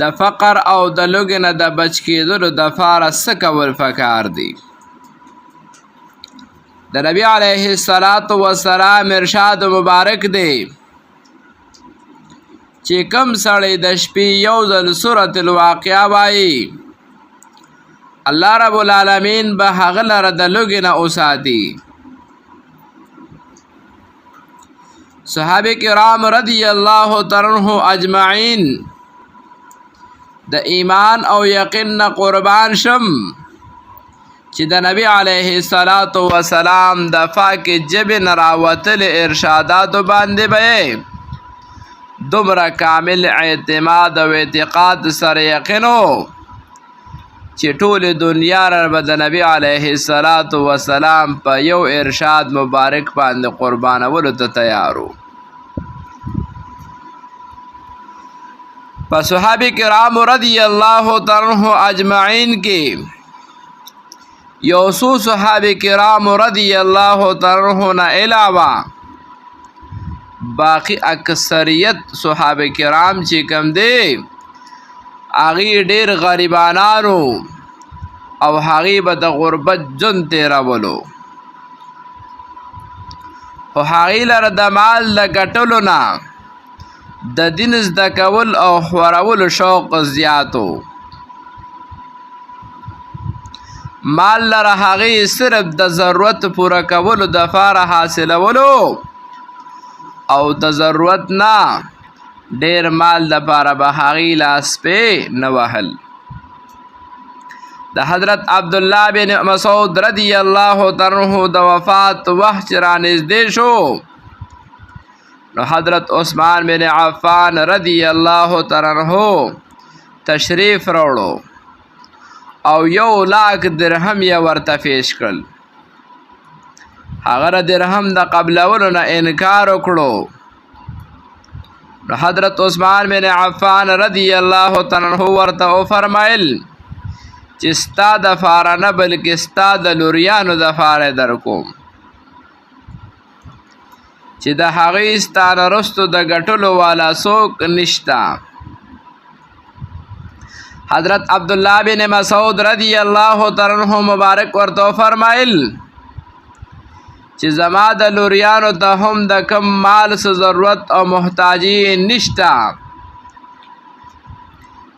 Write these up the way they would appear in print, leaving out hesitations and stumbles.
د فقر او د لوږې نه د بچ کېدلو دپاره څه کول پکار دي؟ د نبي علیه السلام ارشاد مبارک دی چې کم سړی د شپې یو ځل سورة الواقعه وایي الله رب العالمین به هغه لره د لوږې نه وساتي. صحابه کرام رضی الله تعالی عنهم اجمعین د ایمان او یقین نه قربان شم چې د نبی علیه السلام د پاک ژبې نه راوتلې ارشاداتو باندې به دومره کامل اعتماد او اعتقاد سره یقین و چې ټول دنیا را به د نبی علیه السلام په یو ارشاد مبارک باندې قربانولو ته تیار و. په صحابه کرام رضی الله تعالی عنهم اجمعین کې یو څو صحابه کرام رضی الله تعالی عنهم نه علاوه باقی اکثریت صحابه کرام چې کم دی هغې ډېر غریبانانو او هغې به د غربت ژوند تېرولو خو هغې لره د مال د ګټلو نه د دین زده کول او خورولو شوق زیاتو. مال لره هغې صرف د ضرورت پوره کولو دپاره حاصلولو او د ضرورت نه ډیر مال دپاره به هغې لاس پې نه وهل. د حضرت عبدالله بن مسعود رضی الله تعالی عنه د وفات وخت چې رانږدې شو نو حضرت عثمان بن عفان رضی الله تعالی عنه تشریف راوړو او 1,00,000 درهم یې ورته پیش کړل. هغه درهم د قبلولو نه انکار وکړو نو حضرت عثمان بن عفان رضی الله تعالی عنہ ورته وفرمایل چې ستا دپاره نه بلکې ستا د لوریانو دپاره درکوم چې د هغې ستا نه رستو د ګټلو والا څوک نشته. حضرت عبدالله بن مسعود رضی الله تعالی عنہ مبارک ورته وفرمایل چې زما د لوریانو ته هم د کم مال څه ضرورت او محتاجي نشته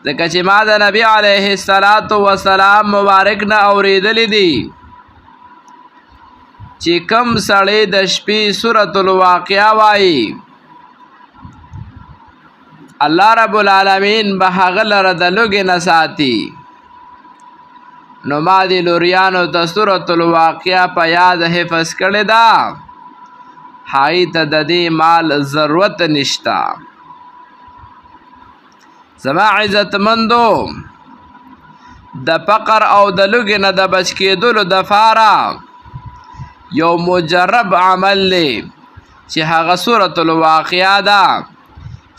ځکه چې ما د نبی علیه السلام مبارک نه اورېدلی دي چې کم سړی د شپې سورة الواقعه وایي الله رب العالمین به هغه لره د لوږې نه ساتي. نو ما دې لوریانو ته سورة الواقعه په یاد حفظ کړې ده هغې ته د دې مال ضرورت نشته. زما عزتمندو د فقر او د لوږې نه د بچ کېدلو دپاره یو مجرب عمل دی چې هغه سورة الواقعه ده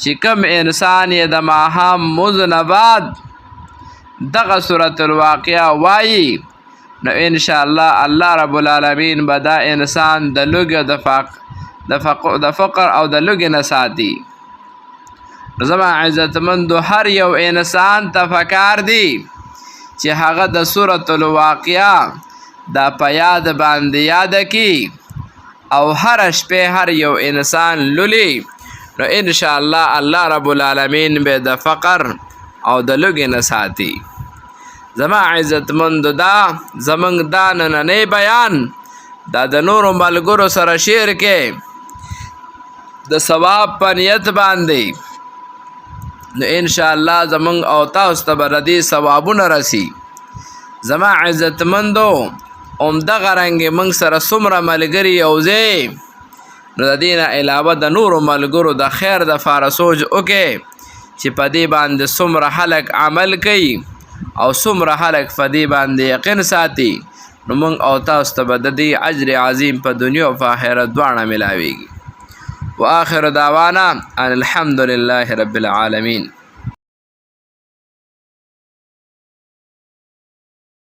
چې کم انسان یې د ماښام مونځ نه بعد دغه سورة الواقعه وایي نو انشاءالله الله رب العالمین به دا انسان د لوږې د فقر او د لوږې نه ساتي. زما عزتمندو هر یو انسان ته پکار دی چې هغه د سورة الواقعه دا په یاد باندې یاده کړي او هره شپې هر یو انسان لولي نو انشاءالله الله رب العالمین به د فقر او د لوږې نه ساتي. زما عزتمندو دا زمونږ دا نننی بیان دا د نورو ملګرو سره شیر کې د ثواب په نیت باندې نو انشاءالله زمونږ او تاسو ته به د دې ثوابونه رسي. زما عزتمندو همدغه رنګې موږ سره څومره ملګري یو ځای نو د دې نه علاوه د نورو ملګرو د خیر دپاره سوچ وکړئ چې په دې باندې څومره خلک عمل کوي او څومره خلک په دې باندې یقین ساتي نو موږ او تاسو ته به د دې اجر عظیم په دنیا او په آخرت دواړه ملاویږي. وآخر دعوانا ان الحمد لله رب العالمين.